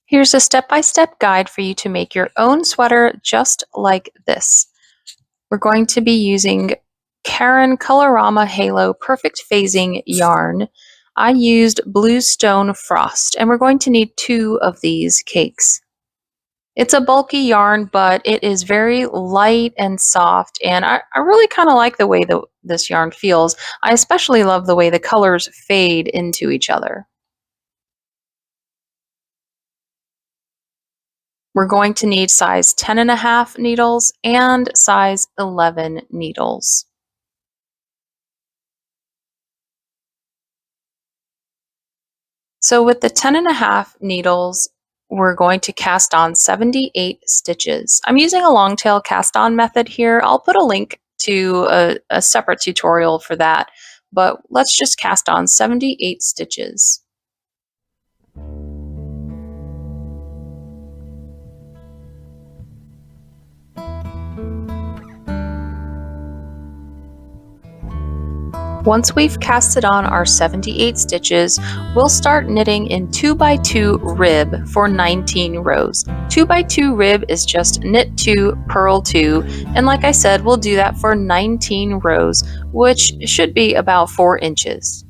Here's a step-by-step guide for you to make your own sweater just like this. We're going to be using Colorama Halo Perfect Phasing yarn. I used Bluestone Frost, and we're going to need 2 of these cakes. It's a bulky yarn, but it is very light and soft, and I really kind of like the way this yarn feels. I especially love the way the colors fade into each other. We're going to need size 10.5 needles and size 11 needles. So with the 10.5 needles, we're going to cast on 78 stitches. I'm using a long tail cast on method here. I'll put a link to a separate tutorial for that, but let's just cast on 78 stitches. Once we've casted on our 78 stitches, we'll start knitting in 2x2 rib for 19 rows. 2x2 rib is just knit 2, purl 2, and like I said, we'll do that for 19 rows, which should be about 4 inches.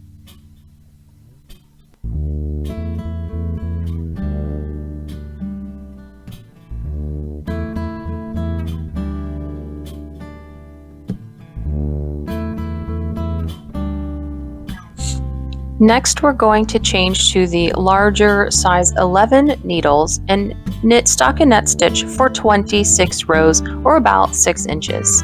Next, we're going to change to the larger size 11 needles and knit stockinette stitch for 26 rows, or about 6 inches.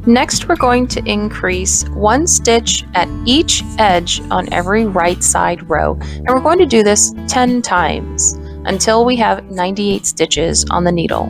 Next, we're going to increase 1 stitch at each edge on every right side row, and we're going to do this 10 times until we have 98 stitches on the needle.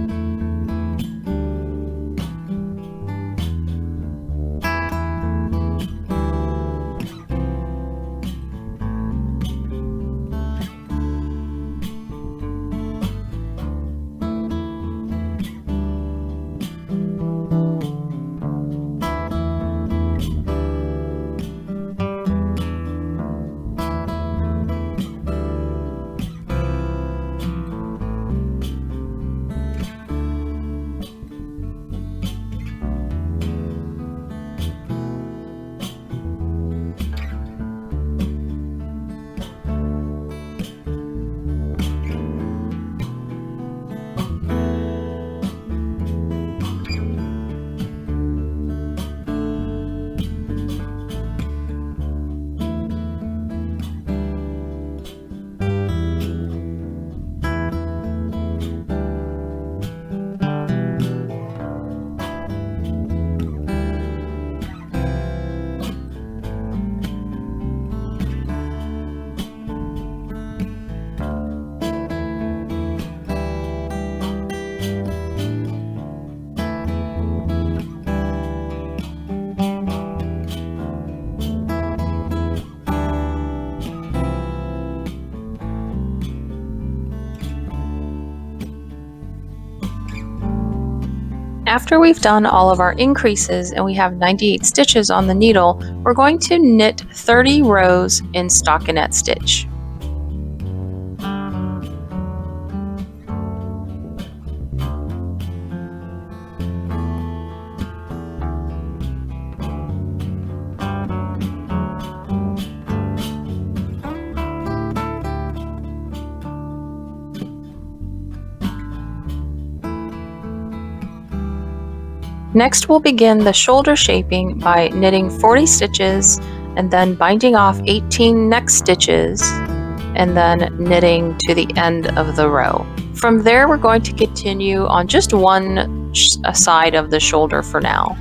After we've done all of our increases and we have 98 stitches on the needle, we're going to knit 30 rows in stockinette stitch. Next, we'll begin the shoulder shaping by knitting 40 stitches and then binding off 18 neck stitches and then knitting to the end of the row. From there, we're going to continue on just one side of the shoulder for now.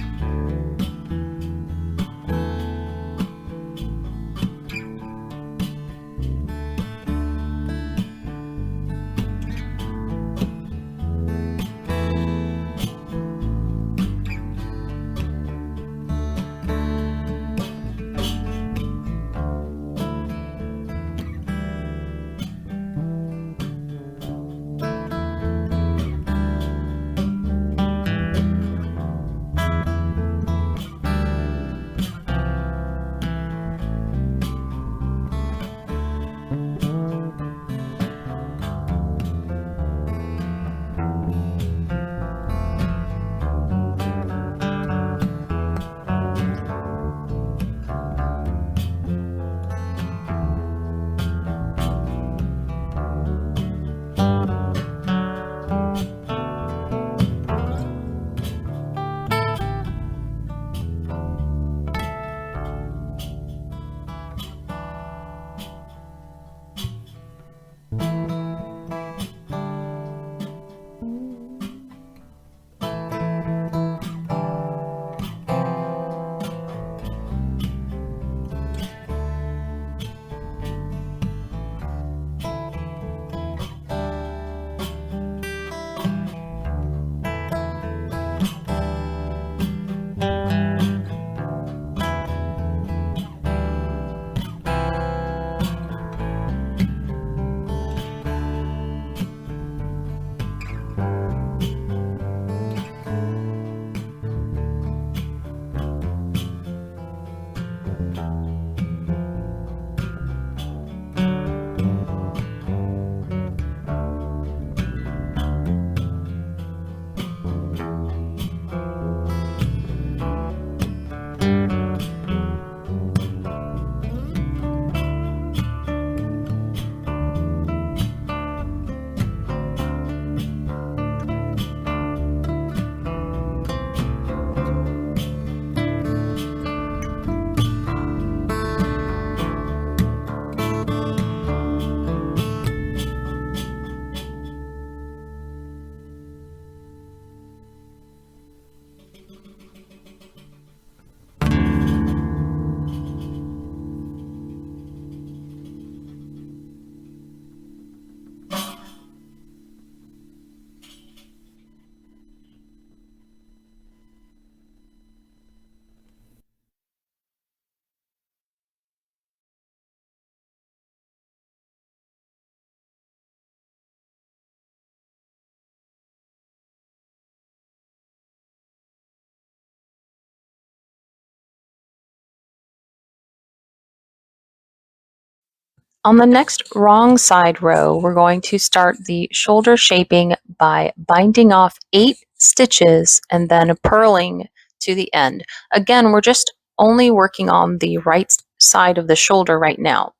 On the next wrong side row, we're going to start the shoulder shaping by binding off 8 stitches and then purling to the end. Again, we're just only working on the right side of the shoulder right now.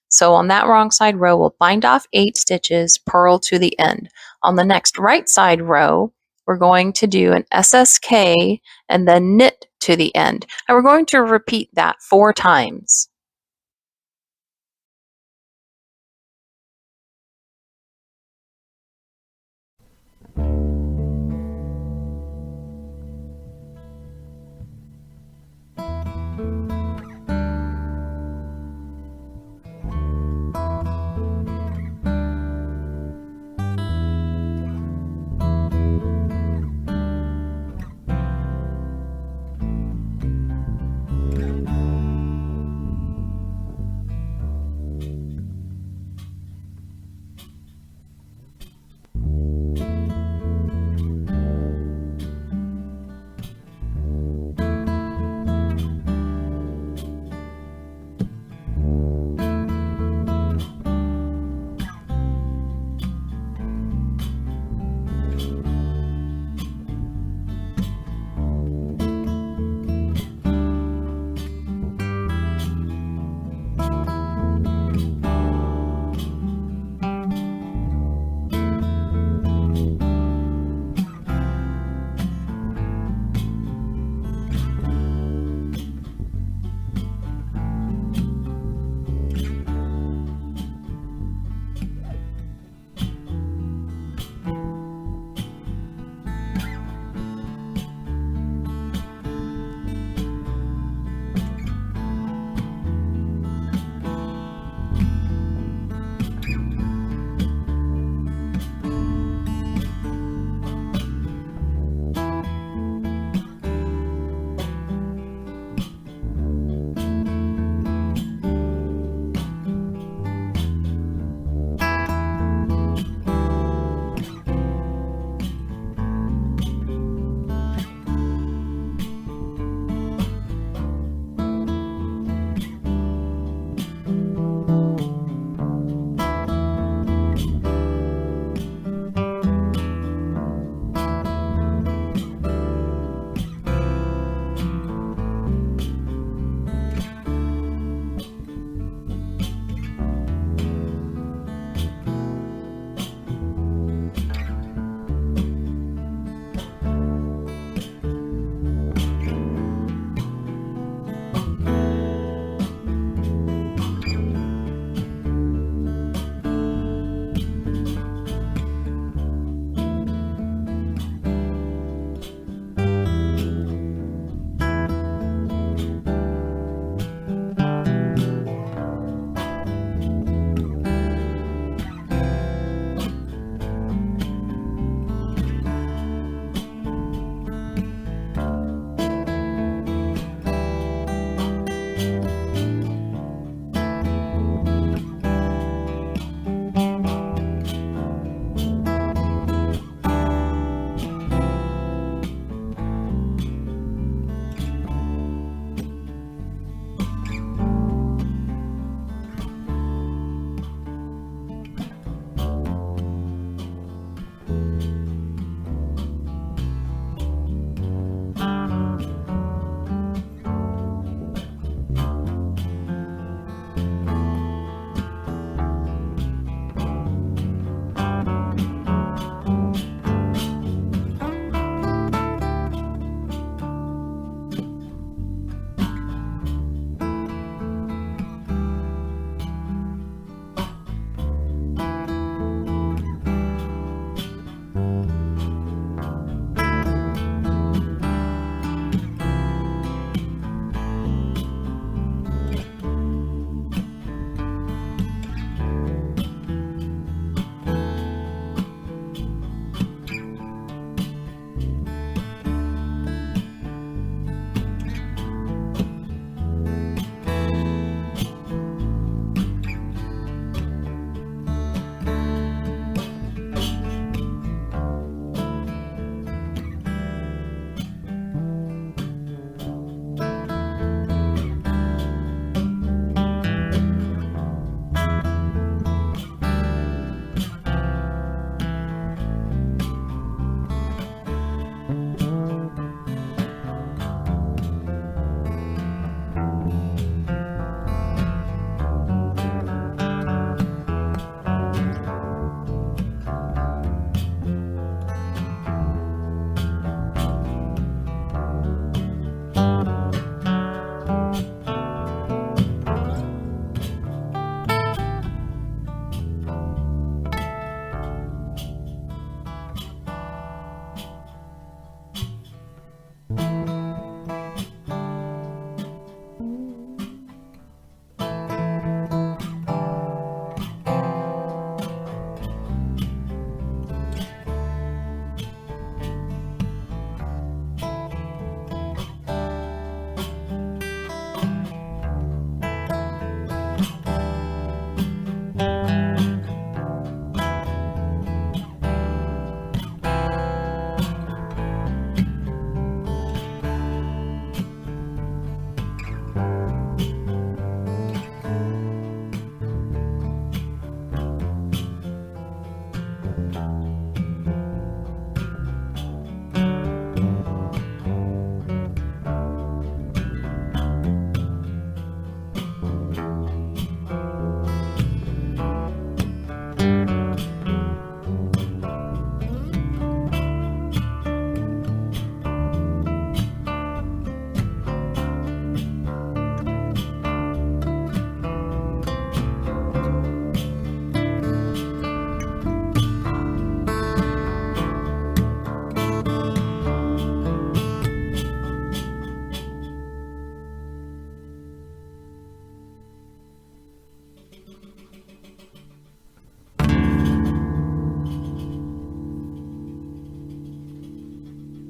So on that wrong side row, we'll bind off 8 stitches, purl to the end. On the next right side row, we're going to do an SSK and then knit to the end. And we're going to repeat that 4 times.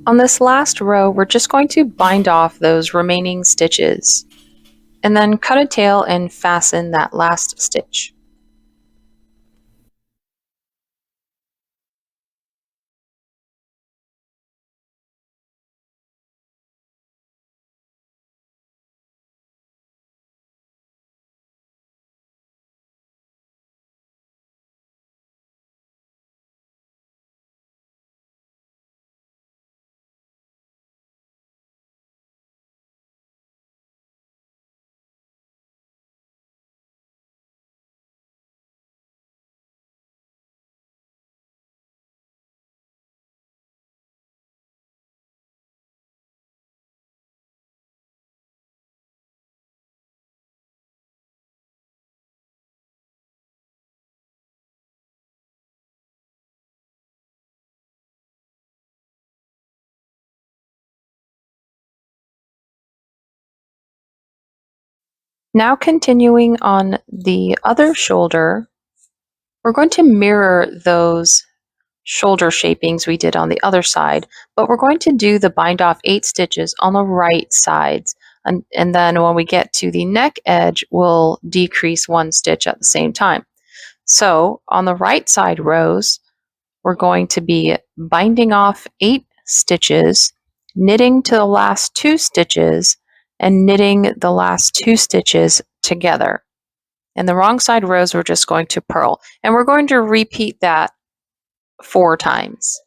On this last row, we're just going to bind off those remaining stitches and then cut a tail and fasten that last stitch. Now continuing on the other shoulder, we're going to mirror those shoulder shapings we did on the other side, but we're going to do the bind off 8 stitches on the right sides. And then when we get to the neck edge, we'll decrease 1 stitch at the same time. So on the right side rows, we're going to be binding off 8 stitches, knitting to the last 2 stitches, and knitting the last 2 stitches together. And the wrong side rows, we're just going to purl. And we're going to repeat that 4 times.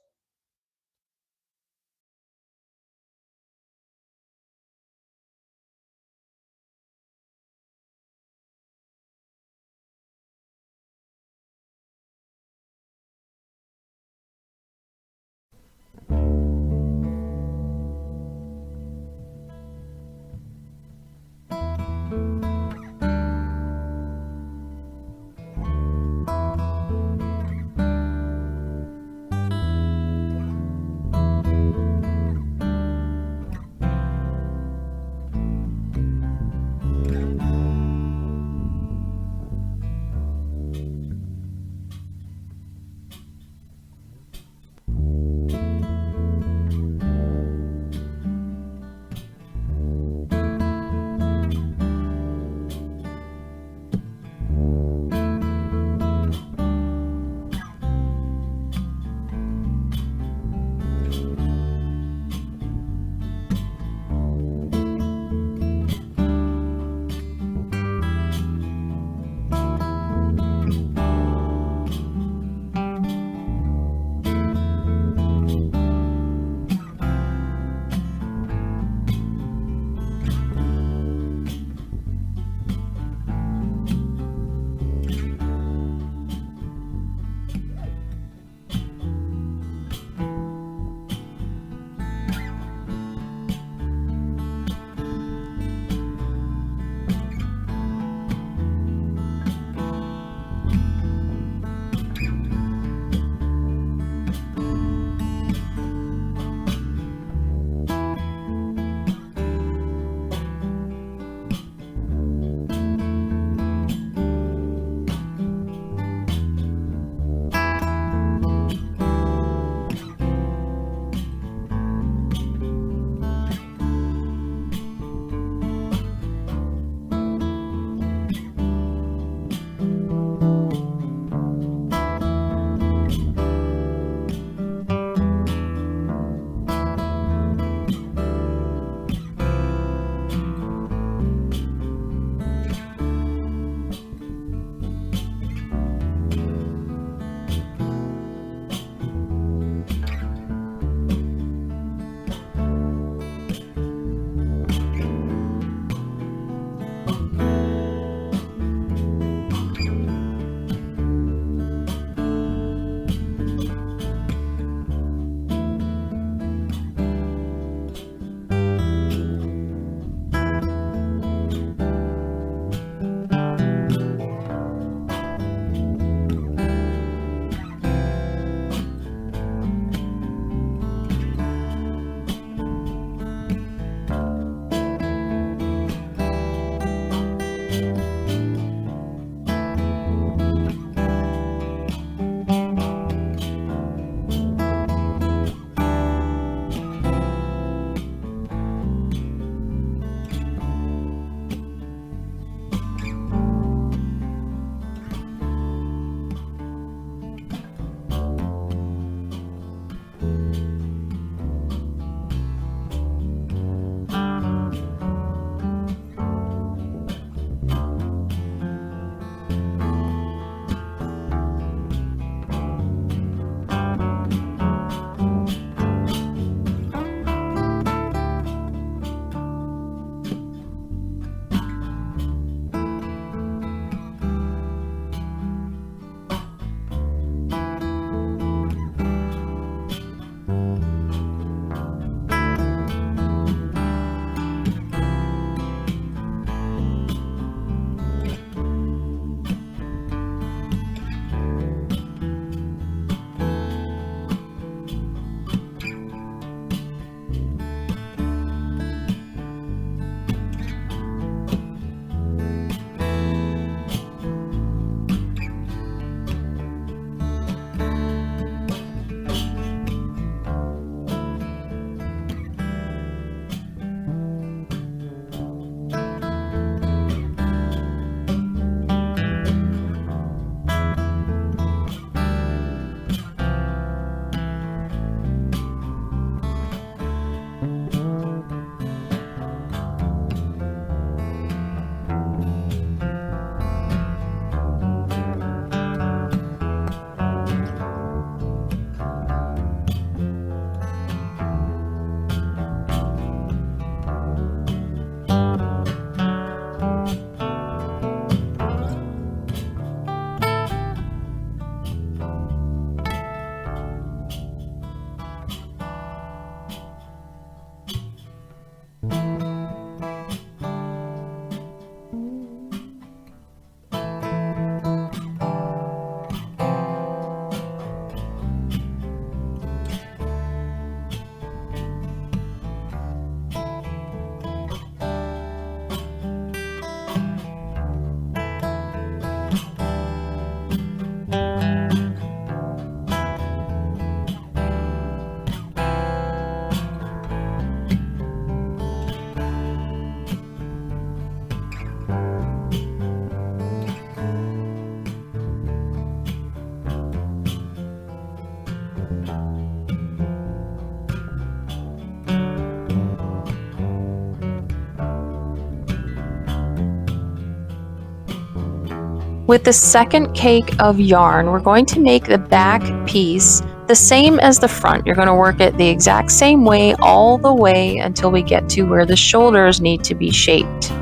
With the second cake of yarn, we're going to make the back piece the same as the front. You're going to work it the exact same way all the way until we get to where the shoulders need to be shaped.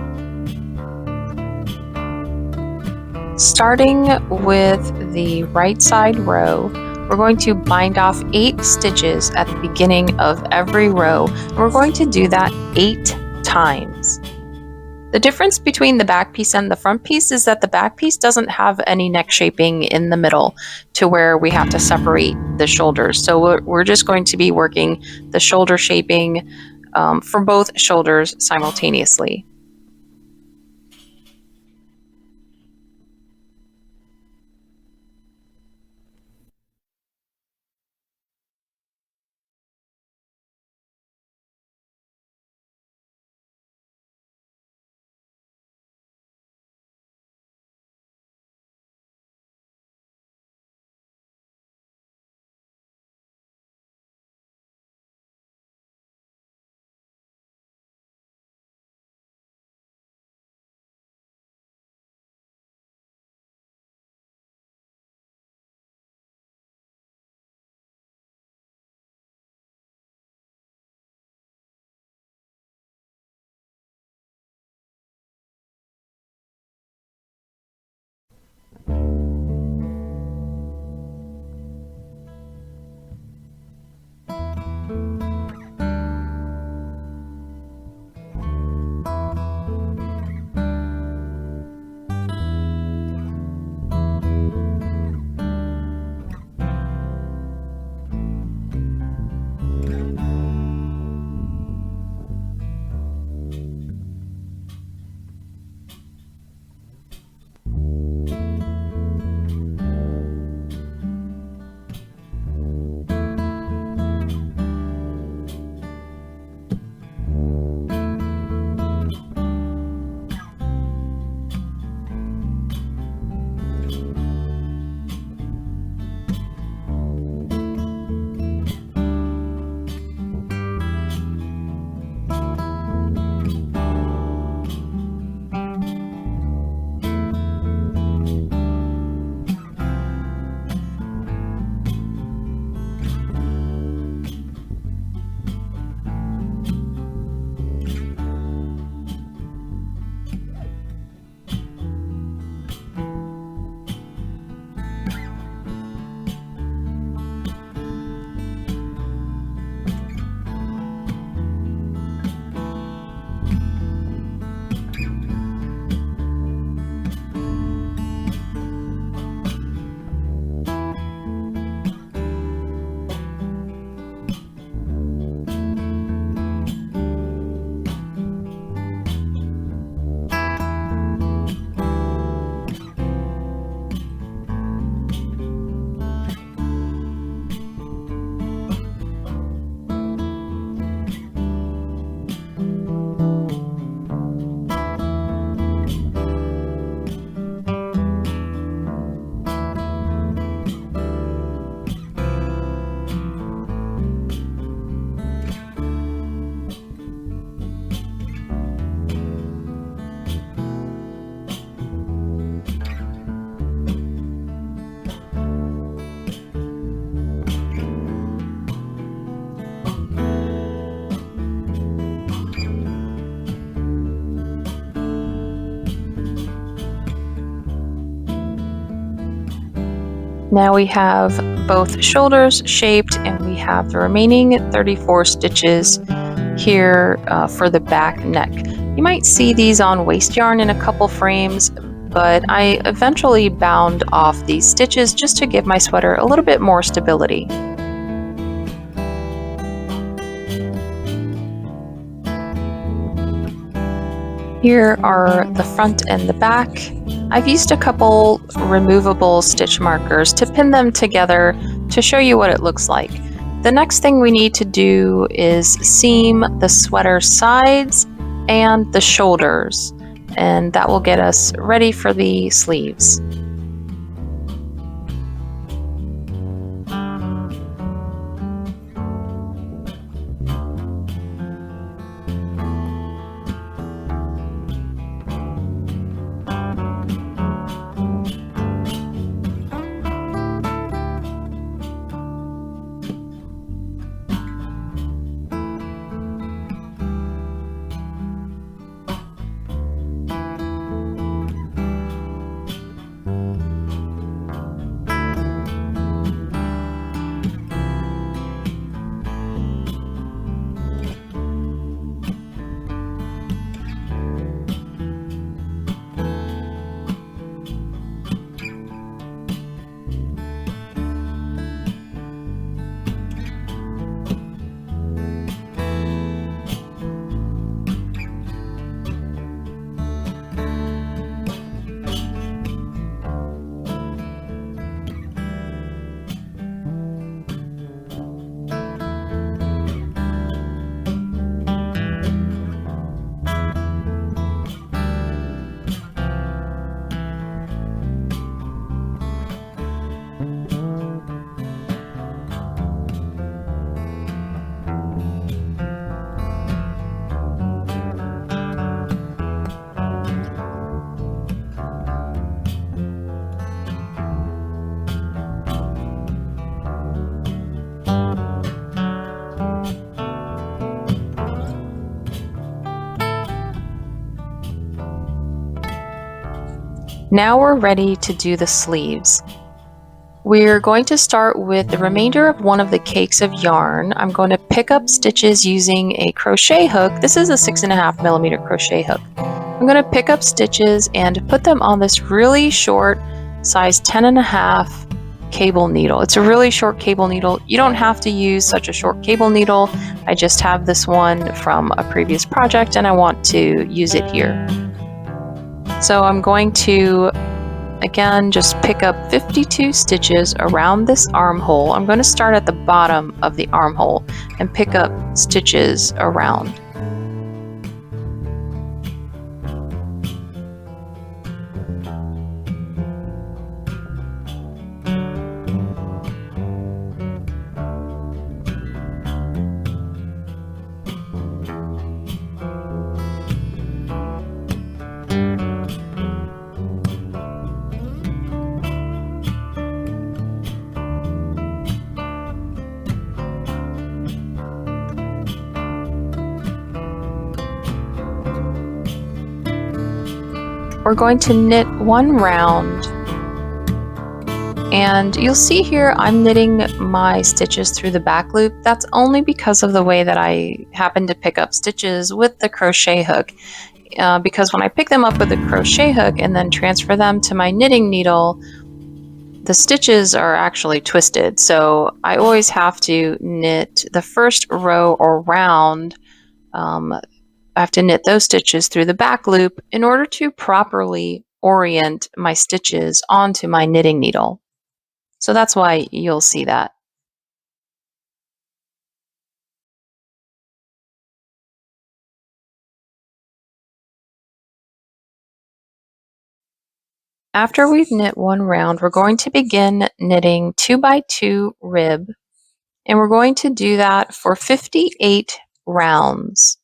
Starting with the right side row, we're going to bind off 8 stitches at the beginning of every row. We're going to do that 8 times. The difference between the back piece and the front piece is that the back piece doesn't have any neck shaping in the middle to where we have to separate the shoulders. So we're just going to be working the shoulder shaping for both shoulders simultaneously. Now we have both shoulders shaped and we have the remaining 34 stitches here for the back neck. You might see these on waste yarn in a couple frames, but I eventually bound off these stitches just to give my sweater a little bit more stability. Here are the front and the back. I've used a couple removable stitch markers to pin them together to show you what it looks like. The next thing we need to do is seam the sweater sides and the shoulders, and that will get us ready for the sleeves. Now we're ready to do the sleeves. We're going to start with the remainder of one of the cakes of yarn. I'm going to pick up stitches using a crochet hook. This is a 6.5 millimeter crochet hook. I'm going to pick up stitches and put them on this really short size 10.5 cable needle. It's a really short cable needle. You don't have to use such a short cable needle. I just have this one from a previous project and I want to use it here. So I'm going to again just pick up 52 stitches around this armhole. I'm going to start at the bottom of the armhole and pick up stitches around. We're going to knit one round, and you'll see here I'm knitting my stitches through the back loop. That's only because of the way that I happen to pick up stitches with the crochet hook. Because when I pick them up with a crochet hook and then transfer them to my knitting needle, the stitches are actually twisted. So I always have to knit the first row around. I have to knit those stitches through the back loop in order to properly orient my stitches onto my knitting needle. So that's why you'll see that. After we've knit one round, we're going to begin knitting 2x2 rib, and we're going to do that for 58 rounds.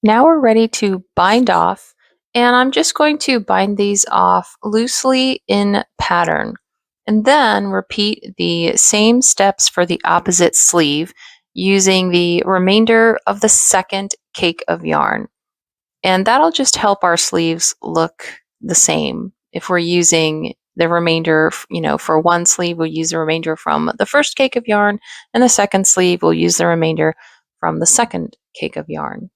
Now we're ready to bind off, and I'm just going to bind these off loosely in pattern, and then repeat the same steps for the opposite sleeve using the remainder of the second cake of yarn. And that'll just help our sleeves look the same. If we're using the remainder, for one sleeve, we'll use the remainder from the first cake of yarn, and the second sleeve, we'll use the remainder from the second cake of yarn.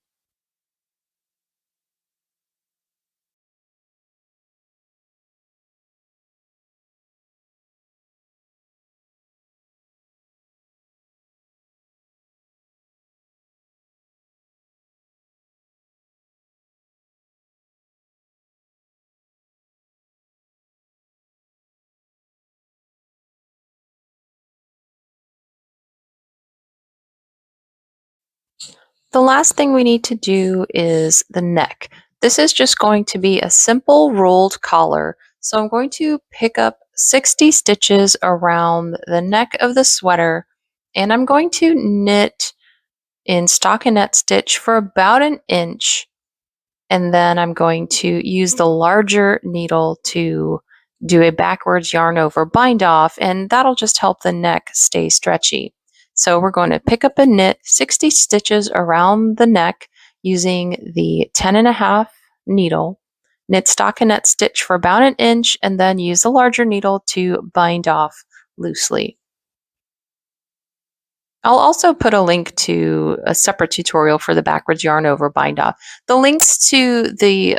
The last thing we need to do is the neck. This is just going to be a simple rolled collar. So I'm going to pick up 60 stitches around the neck of the sweater, and I'm going to knit in stockinette stitch for about an inch, and then I'm going to use the larger needle to do a backwards yarn over bind off, and that'll just help the neck stay stretchy. So we're going to pick up and knit 60 stitches around the neck using the 10.5 needle, knit stockinette stitch for about an inch, and then use the larger needle to bind off loosely. I'll also put a link to a separate tutorial for the backwards yarn over bind off. The links to the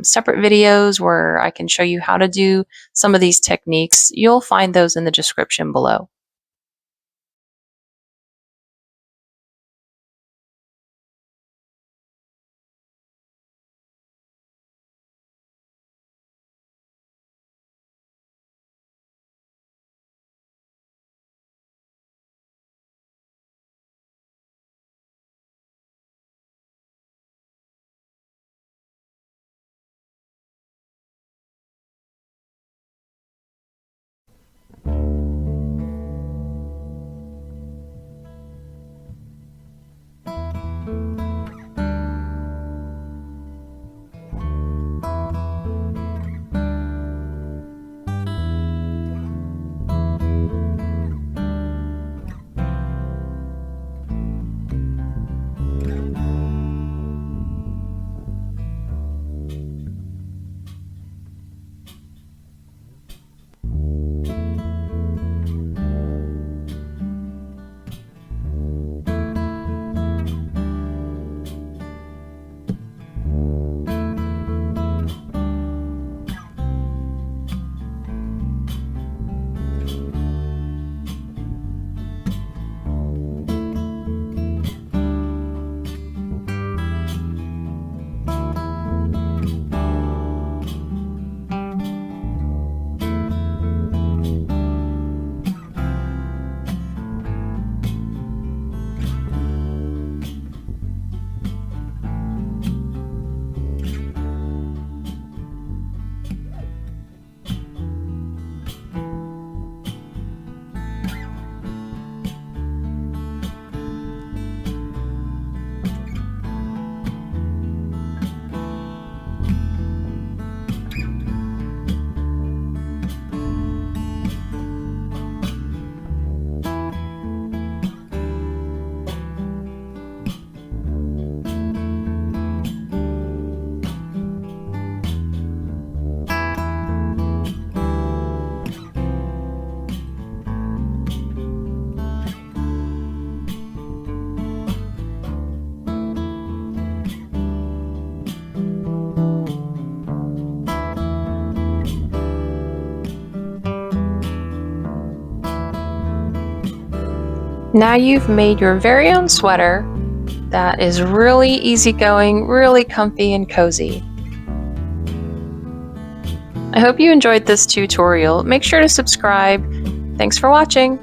separate videos where I can show you how to do some of these techniques, you'll find those in the description below. Now you've made your very own sweater that is really easygoing, really comfy and cozy. I hope you enjoyed this tutorial. Make sure to subscribe. Thanks for watching.